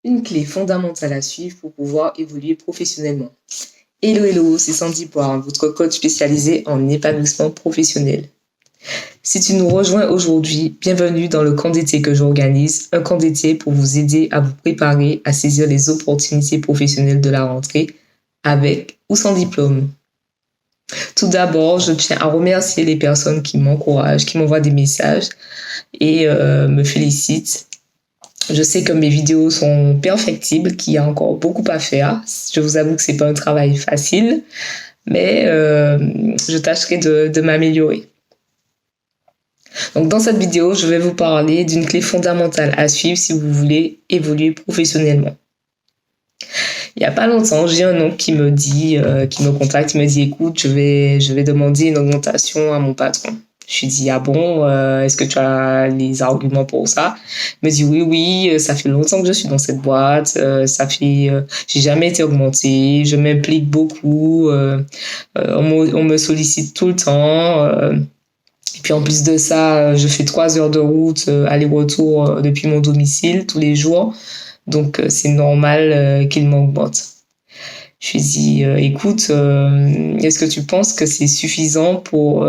Une clé fondamentale à suivre pour pouvoir évoluer professionnellement. Hello, c'est Sandy Poire, votre coach spécialisé en épanouissement professionnel. Si tu nous rejoins aujourd'hui, bienvenue dans le camp d'été que j'organise, un camp d'été pour vous aider à vous préparer à saisir les opportunités professionnelles de la rentrée avec ou sans diplôme. Tout d'abord, je tiens à remercier les personnes qui m'encouragent, qui m'envoient des messages et me félicitent. Je sais que mes vidéos sont perfectibles, qu'il y a encore beaucoup à faire. Je vous avoue que c'est pas un travail facile, mais je tâcherai de m'améliorer. Donc dans cette vidéo, je vais vous parler d'une clé fondamentale à suivre si vous voulez évoluer professionnellement. Il n'y a pas longtemps, j'ai un oncle qui me dit, qui me contacte, il me dit écoute, je vais demander une augmentation à mon patron. Je lui dis ah bon, est-ce que tu as les arguments pour ça? Il me dit oui, ça fait longtemps que je suis dans cette boîte, j'ai jamais été augmentée, je m'implique beaucoup, on me sollicite tout le temps. Et puis en plus de ça, je fais 3 heures de route aller-retour depuis mon domicile tous les jours. Donc c'est normal qu'il m'augmente. Je lui dis écoute, est-ce que tu penses que c'est suffisant pour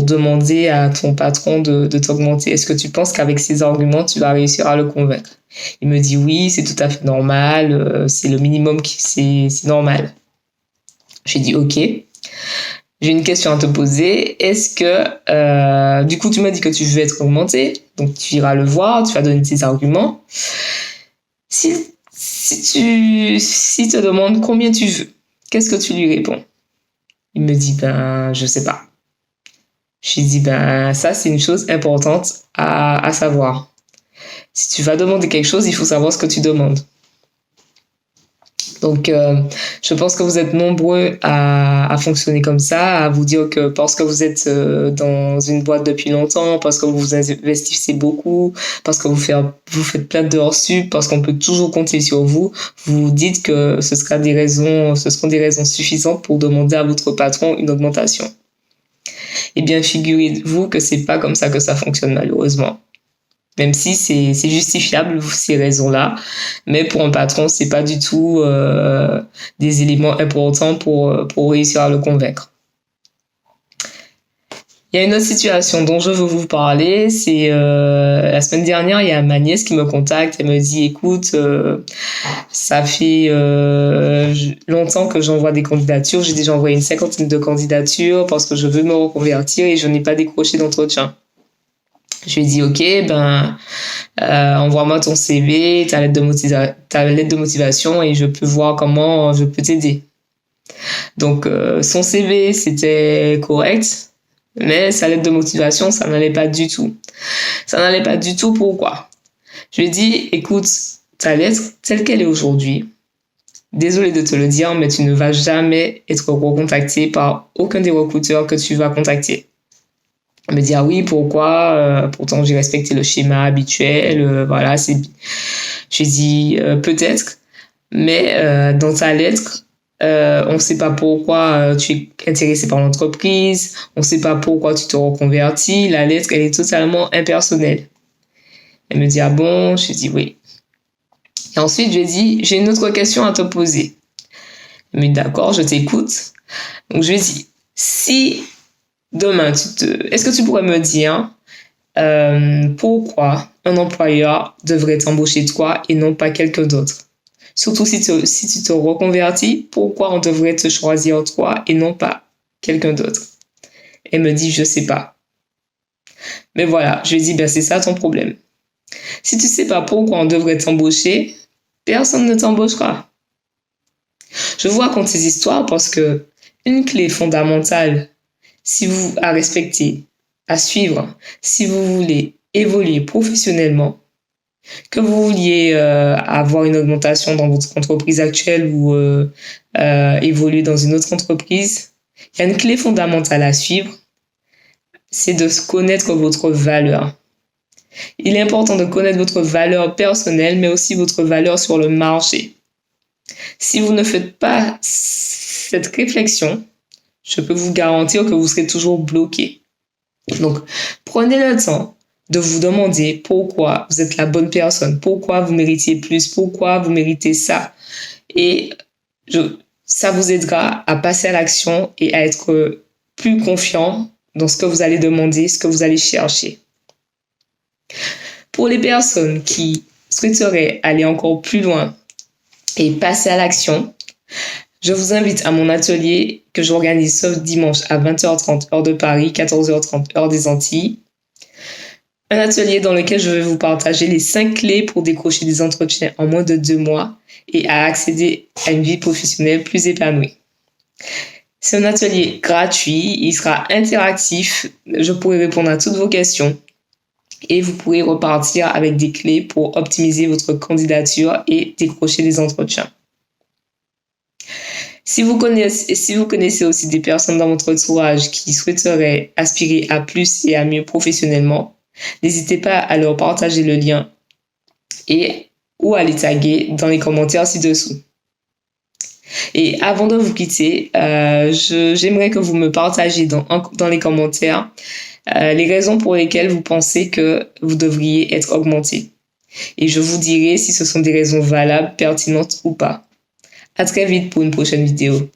demander à ton patron de t'augmenter? Est-ce que tu penses qu'avec ces arguments, tu vas réussir à le convaincre? Il me dit oui, c'est tout à fait normal, c'est le minimum c'est normal. Je lui dis ok. J'ai une question à te poser. Est-ce que, du coup, tu m'as dit que tu veux être augmenté, donc tu iras le voir, tu vas donner tes arguments. Si te demande combien tu veux, qu'est-ce que tu lui réponds? Il me dit, je sais pas. Je lui dis, ça, c'est une chose importante à savoir. Si tu vas demander quelque chose, il faut savoir ce que tu demandes. Donc, je pense que vous êtes nombreux à fonctionner comme ça, à vous dire que parce que vous êtes dans une boîte depuis longtemps, parce que vous investissez beaucoup, parce que vous faites plein d'heures sup, parce qu'on peut toujours compter sur vous, vous dites que ce seront des raisons suffisantes pour demander à votre patron une augmentation. Eh bien, figurez-vous que c'est pas comme ça que ça fonctionne malheureusement. Même si c'est justifiable ces raisons-là, mais pour un patron, c'est pas du tout des éléments importants pour réussir à le convaincre. Il y a une autre situation dont je veux vous parler, c'est la semaine dernière, il y a ma nièce qui me contacte, elle me dit écoute, ça fait longtemps que j'envoie des candidatures, j'ai déjà envoyé une 50aine de candidatures parce que je veux me reconvertir et je n'ai pas décroché d'entretien. Je lui ai dit ok, envoie-moi ton CV, ta lettre de motivation et je peux voir comment je peux t'aider. Donc son CV c'était correct, mais sa lettre de motivation ça n'allait pas du tout. Ça n'allait pas du tout, pourquoi? Je lui ai dit écoute, ta lettre telle qu'elle est aujourd'hui, désolé de te le dire, mais tu ne vas jamais être recontacté par aucun des recruteurs que tu vas contacter. Elle me dit ah oui, pourquoi? Pourtant j'ai respecté le schéma habituel, voilà. Je dis peut-être, mais dans ta lettre, on ne sait pas pourquoi tu es intéressé par l'entreprise, on ne sait pas pourquoi tu te reconvertis. La lettre elle est totalement impersonnelle. Elle me dit ah bon? Je dis oui. Et ensuite je lui ai dit j'ai une autre question à te poser. Elle me dit d'accord, je t'écoute. Donc je lui ai dit si demain, est-ce que tu pourrais me dire pourquoi un employeur devrait t'embaucher toi et non pas quelqu'un d'autre? Surtout si tu te reconvertis, pourquoi on devrait te choisir toi et non pas quelqu'un d'autre? Elle me dit, je sais pas. Mais voilà, je lui dis, c'est ça ton problème. Si tu sais pas pourquoi on devrait t'embaucher, personne ne t'embauchera. Je vous raconte ces histoires parce que une clé fondamentale à respecter, à suivre, si vous voulez évoluer professionnellement, que vous vouliez avoir une augmentation dans votre entreprise actuelle ou évoluer dans une autre entreprise, il y a une clé fondamentale à suivre, c'est de connaître votre valeur. Il est important de connaître votre valeur personnelle, mais aussi votre valeur sur le marché. Si vous ne faites pas cette réflexion, je peux vous garantir que vous serez toujours bloqué. Donc, prenez le temps de vous demander pourquoi vous êtes la bonne personne, pourquoi vous méritez plus, pourquoi vous méritez ça. Et ça vous aidera à passer à l'action et à être plus confiant dans ce que vous allez demander, ce que vous allez chercher. Pour les personnes qui souhaiteraient aller encore plus loin et passer à l'action, je vous invite à mon atelier que j'organise ce dimanche à 20h30 heure de Paris, 14h30 heure des Antilles. Un atelier dans lequel je vais vous partager les 5 clés pour décrocher des entretiens en moins de 2 mois et à accéder à une vie professionnelle plus épanouie. C'est un atelier gratuit, il sera interactif, je pourrai répondre à toutes vos questions et vous pourrez repartir avec des clés pour optimiser votre candidature et décrocher des entretiens. Si vous connaissez aussi des personnes dans votre entourage qui souhaiteraient aspirer à plus et à mieux professionnellement, n'hésitez pas à leur partager le lien ou à les taguer dans les commentaires ci-dessous. Et avant de vous quitter, j'aimerais que vous me partagiez dans les commentaires les raisons pour lesquelles vous pensez que vous devriez être augmenté. Et je vous dirai si ce sont des raisons valables, pertinentes ou pas. À très vite pour une prochaine vidéo.